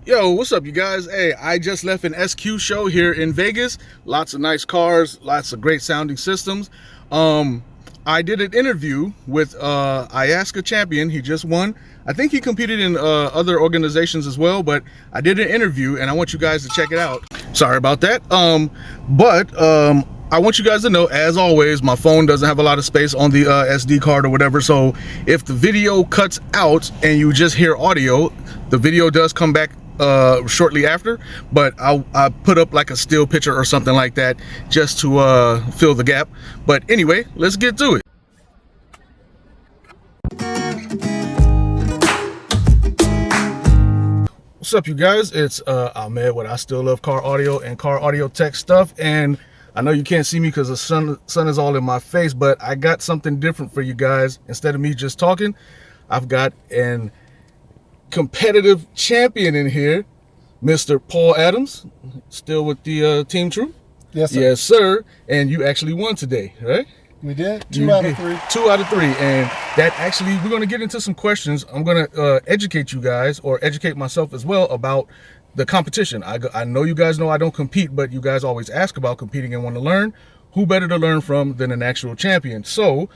Yo, what's up, you guys? Hey, I just left an SQ show here in Vegas. Lots of nice cars, lots of great sounding systems. Um, I did an interview with IASCA champion. He just won. I think he competed in other organizations as well, but I did an interview and I want you guys to check it out. Sorry about that. But I want you guys to know, as always, my phone doesn't have a lot of space on the SD card or whatever. So if the video cuts out and you just hear audio, the video does come back shortly after, but I put up like a still picture or something like that just to fill the gap. But anyway, let's get to it. What's up, you guys? It's Ahmed with I Still Love Car Audio and Car Audio Tech Stuff. And I know you can't see me because the sun is all in my face, but I got something different for you guys. Instead of me just talking, I've got an competitive champion in here, Mr. Paul Adams, still with the Team True. Yes, sir. Yes, sir. And you actually won today, right? We did. Two out of three. 2 out of 3. And that actually, we're going to get into some questions. I'm going to educate you guys, or educate myself as well, about the competition. I know you guys know I don't compete, but you guys always ask about competing and want to learn. Who better to learn from than an actual champion? So,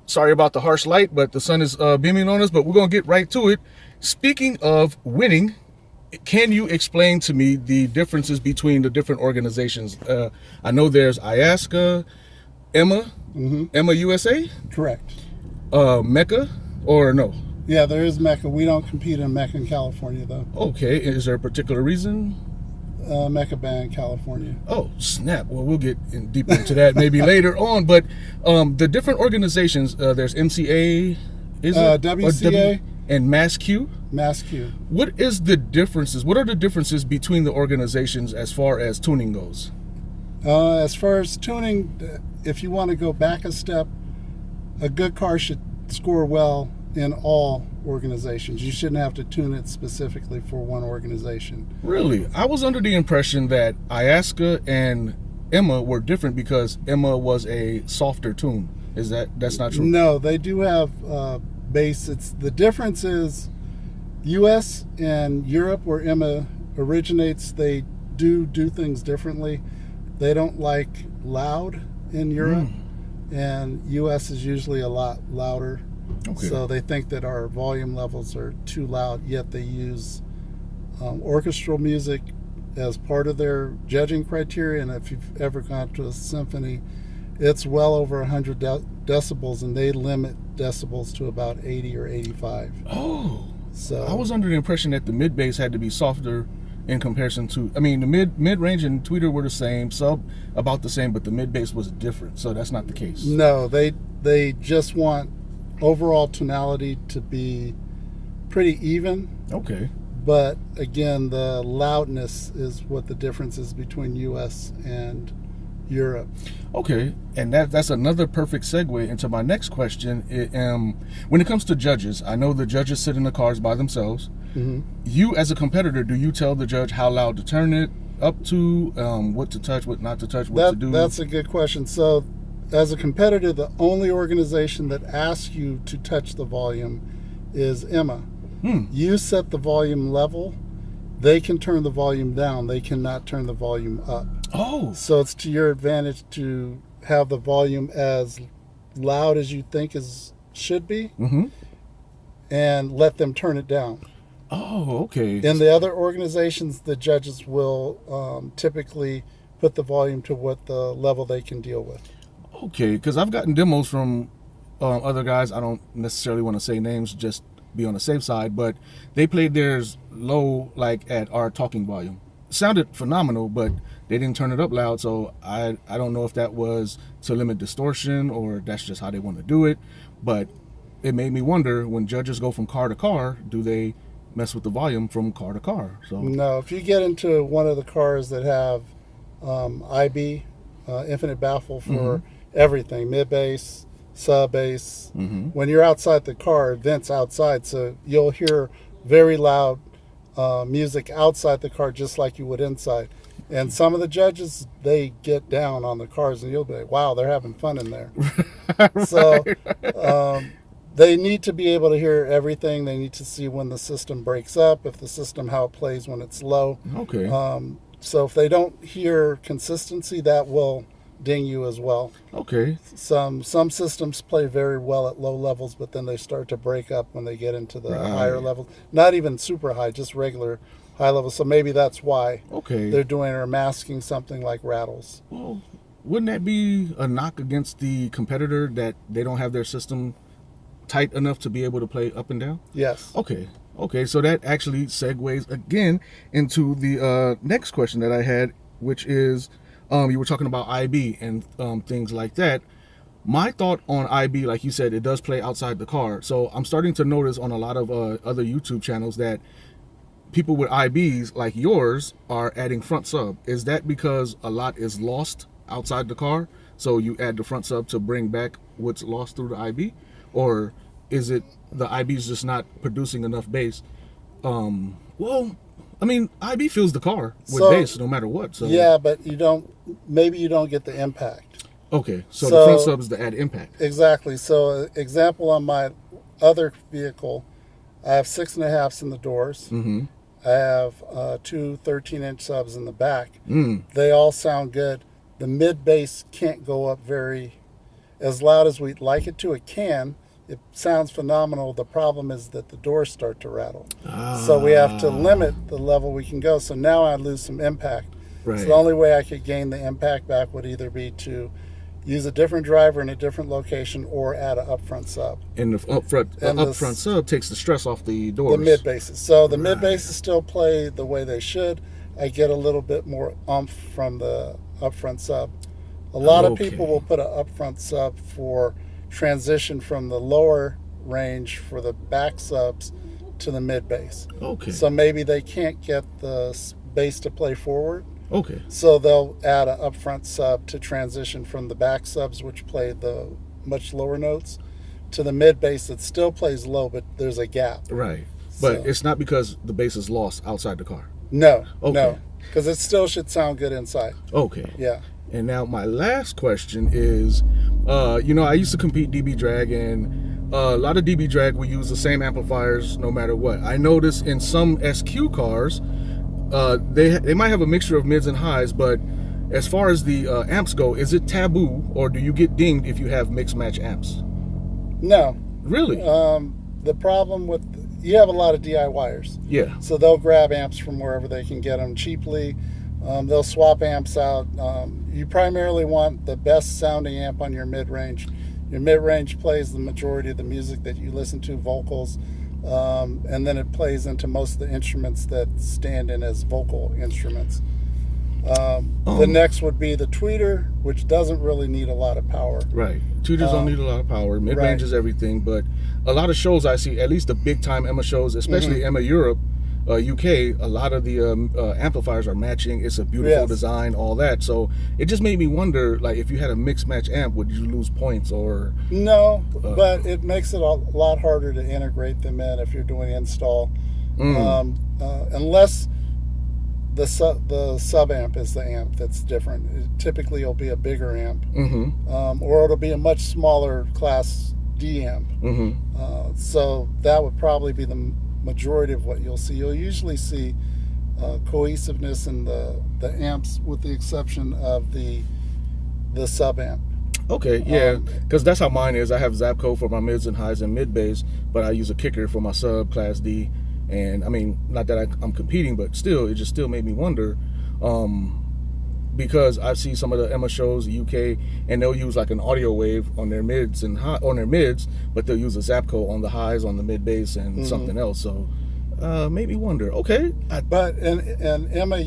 sorry about the harsh light, but the sun is beaming on us, but we're going to get right to it. Speaking of winning, can you explain to me the differences between the different organizations? I know there's IASCA, EMA, EMA USA? Correct. Mecca, or no? Yeah, there is Mecca. We don't compete in Mecca in California, though. Okay, is there a particular reason? Mecca banned California. Oh, snap. Well, we'll get deeper into that maybe later on. But the different organizations, there's MCA, is it? WCA. And MassQ? MassQ. What is the differences? What are the differences between the organizations as far as tuning goes? As far as tuning, if you want to go back a step, a good car should score well in all organizations. You shouldn't have to tune it specifically for one organization. Really? I was under the impression that IASCA and EMA were different because EMA was a softer tune. That's not true? No, they do have base. The difference is US and Europe, where EMA originates, they do things differently. They don't like loud in Europe, and US is usually a lot louder. Okay. So they think that our volume levels are too loud, yet they use orchestral music as part of their judging criteria. And if you've ever gone to a symphony, it's well over 100 decibels, and they limit decibels to about 80 or 85. Oh, so I was under the impression that the mid bass had to be softer in comparison to, I mean, the mid range and tweeter were the same, sub about the same, but the mid bass was different. So that's not the case. No, they just want overall tonality to be pretty even. Okay. But again, the loudness is what the difference is between US and Europe. Okay, and that's another perfect segue into my next question. When it comes to judges, I know the judges sit in the cars by themselves. You, as a competitor, do you tell the judge how loud to turn it up to, what to touch, what not to touch, what to do? That's a good question. So, as a competitor, the only organization that asks you to touch the volume is EMA. You set the volume level. They can turn the volume down. They cannot turn the volume up. Oh. So it's to your advantage to have the volume as loud as you think should be, and let them turn it down. Oh, okay. In the other organizations, the judges will typically put the volume to what the level they can deal with. Okay, because I've gotten demos from other guys. I don't necessarily want to say names, just be on the safe side, but they played theirs low, like at our talking volume. Sounded phenomenal, but they didn't turn it up loud, so I don't know if that was to limit distortion or that's just how they want to do it. But it made me wonder, when judges go from car to car, do they mess with the volume from car to car? So no, if you get into one of the cars that have IB, infinite baffle for everything, mid bass, sub bass, when you're outside the car, it vents outside, so you'll hear very loud music outside the car just like you would inside. And some of the judges, they get down on the cars, and you'll be like, wow, they're having fun in there. So They need to be able to hear everything. They need to see when the system breaks up, if the system, how it plays when it's low. Okay. So if they don't hear consistency, that will ding you as well. Okay. Some systems play very well at low levels, but then they start to break up when they get into the higher levels. Not even super high, just regular high levels. So maybe that's why they're doing or masking something like rattles. Well, wouldn't that be a knock against the competitor that they don't have their system tight enough to be able to play up and down? Yes. Okay, so that actually segues again into the next question that I had, which is you were talking about IB and things like that. My thought on IB, like you said, it does play outside the car. So I'm starting to notice on a lot of other YouTube channels that people with IBs like yours are adding front sub. Is that because a lot is lost outside the car, so you add the front sub to bring back what's lost through the IB? Or is it the IB's just not producing enough bass? Well, I mean, IB fills the car with bass no matter what. So yeah, but maybe you don't get the impact. Okay, so the front sub is to add impact. Exactly. So example, on my other vehicle, I have 6.5s in the doors. Mm-hmm. I have two 13-inch subs in the back. Mm. They all sound good. The mid bass can't go up as loud as we'd like it to. It can. It sounds phenomenal. The problem is that the doors start to rattle. So we have to limit the level we can go. So now I lose some impact. Right. So the only way I could gain the impact back would either be to use a different driver in a different location or add an upfront sub. And the upfront sub takes the stress off the doors. The mid basses. So the mid basses still play the way they should. I get a little bit more oomph from the upfront sub. A lot of people will put an upfront sub for transition from the lower range for the back subs to the mid bass. Okay. So maybe they can't get the bass to play forward. Okay. So they'll add an upfront sub to transition from the back subs, which play the much lower notes, to the mid bass that still plays low, but there's a gap. Right. But it's not because the bass is lost outside the car. No. No. Because it still should sound good inside. Okay. Yeah. And now my last question is, I used to compete DB drag, and a lot of DB drag we use the same amplifiers no matter what. I noticed in some SQ cars, they might have a mixture of mids and highs, but as far as the amps go, is it taboo or do you get dinged if you have mixed match amps? No. Really? The problem with you have a lot of DIYers. Yeah. So they'll grab amps from wherever they can get them cheaply. They'll swap amps out. You primarily want the best sounding amp on your mid-range. Your mid-range plays the majority of the music that you listen to, vocals, and then it plays into most of the instruments that stand in as vocal instruments. The next would be the tweeter, which doesn't really need a lot of power. Right. Tweeters don't need a lot of power. Mid-range is everything, but a lot of shows I see, at least the big-time EMA shows, especially EMA Europe, UK, a lot of the amplifiers are matching. It's a beautiful design, all that. So it just made me wonder, like, if you had a mixed match amp, would you lose points or? No, but it makes it a lot harder to integrate them in if you're doing install, unless the sub amp is the amp that's different. Typically, it'll be a bigger amp, or it'll be a much smaller class D amp. So that would probably be the majority of what you'll see. You'll usually see cohesiveness in the amps, with the exception of the sub amp. Okay, yeah, because that's how mine is. I have Zapco for my mids and highs and mid bass, but I use a kicker for my sub class D. And I mean, not that I'm competing, but still, it just still made me wonder, because I see some of the EMA shows, the UK, and they'll use like an audio wave on their mids on their mids, but they'll use a Zapco on the highs, on the mid bass, and something else. So made me wonder. Okay, but in EMA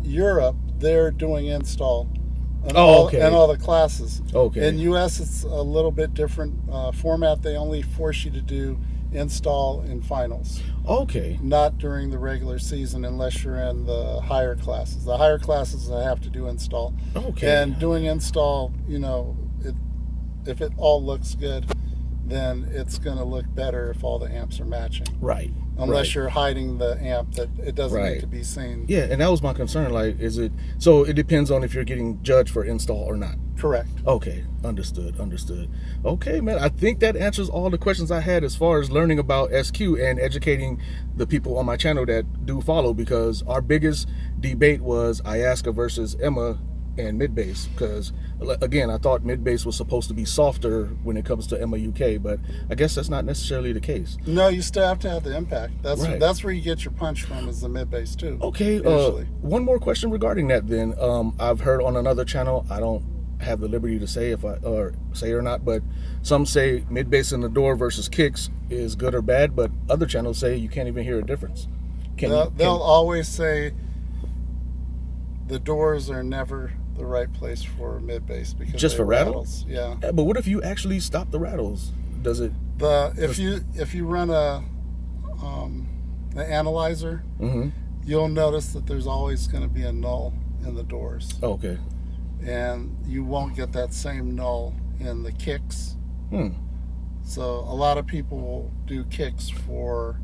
Europe, they're doing install. And and all the classes. Okay. In US, it's a little bit different format. They only force you to do install in finals. Okay. Not during the regular season unless you're in the higher classes. The higher classes I have to do install. Okay. And doing install, if it all looks good, then it's going to look better if all the amps are matching. Right. unless Right. you're hiding the amp that it doesn't need Right. to be seen. Yeah, and that was my concern. Like, is it so? It depends on if you're getting judged for install or not. Correct. Okay, understood, understood. Okay, man, I think that answers all the questions I had as far as learning about SQ and educating the people on my channel that do follow, because our biggest debate was IASCA versus Emma and mid bass. Because again, I thought mid bass was supposed to be softer when it comes to Emma UK, but I guess that's not necessarily the case. No, you still have to have the impact. That's Right. that's where you get your punch from, is the mid bass too. Okay, Usually. one more question regarding that then. I've heard on another channel, I don't have the liberty to say if I or say or not, but some say mid bass in the door versus kicks is good or bad, but other channels say you can't even hear a difference. They'll always say the doors are never the right place for mid bass because Just they for rattles? Yeah. But what if you actually stop the rattles? Does it? If you run the analyzer, Mm-hmm. you'll notice that there's always going to be a null in the doors, Okay. and you won't get that same null in the kicks. So a lot of people will do kicks for,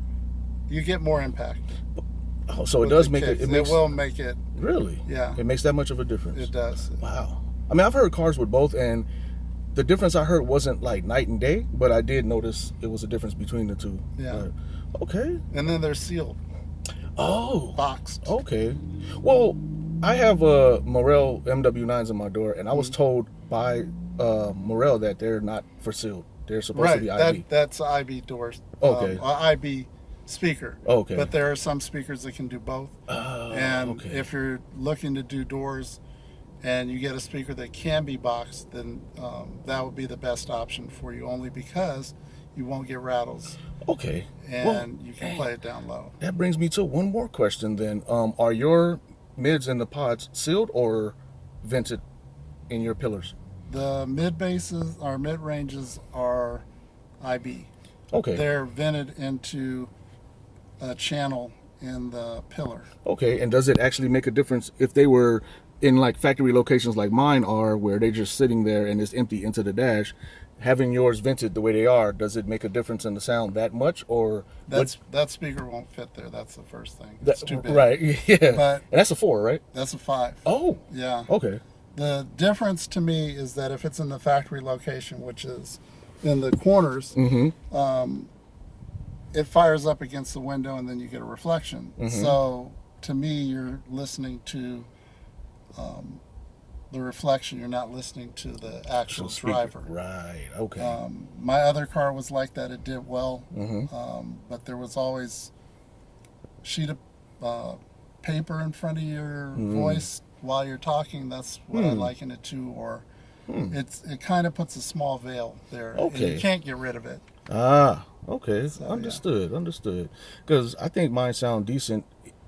you get more impact. Oh, so it with does the make kicks. it makes, will make it. really? Yeah. It makes that much of a difference. It does. Wow. I mean, I've heard cars with both, and the difference I heard wasn't like night and day, but I did notice it was a difference between the two. Yeah. But, okay. And then they're sealed, Oh. boxed. Okay. Well, I have Morel MW9s in my door, and I was told by Morel that they're not for sealed. They're supposed to Right. be IB. That's IB doors. Okay. IB speaker. Okay. But there are some speakers that can do both. And okay. if you're looking to do doors and you get a speaker that can be boxed, then that would be the best option for you, only because you won't get rattles Okay. and Well, you can play it down low. that brings me to one more question then. Are your mids in the pods sealed or vented in your pillars? The mid basses, our mid ranges are IB. Okay. They're vented into a channel in the pillar. Okay. And does it actually make a difference if they were in like factory locations like mine are, where they're just sitting there and it's empty into the dash? Having yours vented the way they are, does it make a difference in the sound that much, or That speaker won't fit there. That's the first thing. It's too big. Right. Yeah. But and that's a 4, right? that's a 5. Oh. Yeah. Okay. The difference to me is that if it's in the factory location, which is in the corners, it fires up against the window and then you get a reflection. So to me, you're listening to the reflection. You're not listening to the actual driver. Right. Okay. My other car was like that. It did well, but there was always a sheet of paper in front of your voice while you're talking. That's what I liken it to. Or it kind of puts a small veil there. And Okay. you can't get rid of it. Ah. Okay. So, Understood. Understood. Because I think mine sound decent.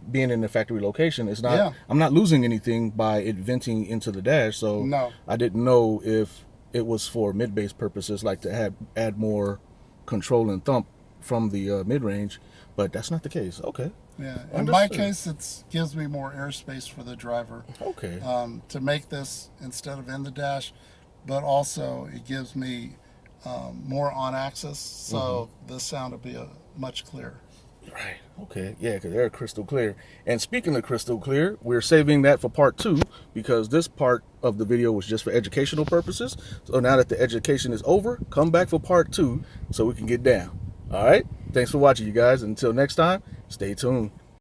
Being in the factory location, it's not. Yeah. I'm not losing anything by it venting into the dash. So No. I didn't know if it was for mid bass purposes, like to add more control and thump from the mid range, but that's not the case. Okay. Yeah. In my Understood. case, it gives me more airspace for the driver Okay. to make this instead of in the dash, but also it gives me more on axis, so the sound will be much clearer. Right. Okay. Yeah, because they're crystal clear. And speaking of crystal clear, we're saving that for part 2, because this part of the video was just for educational purposes. So now that the education is over, come back for part 2 so we can get down. All right. Thanks for watching, you guys. Until next time, stay tuned.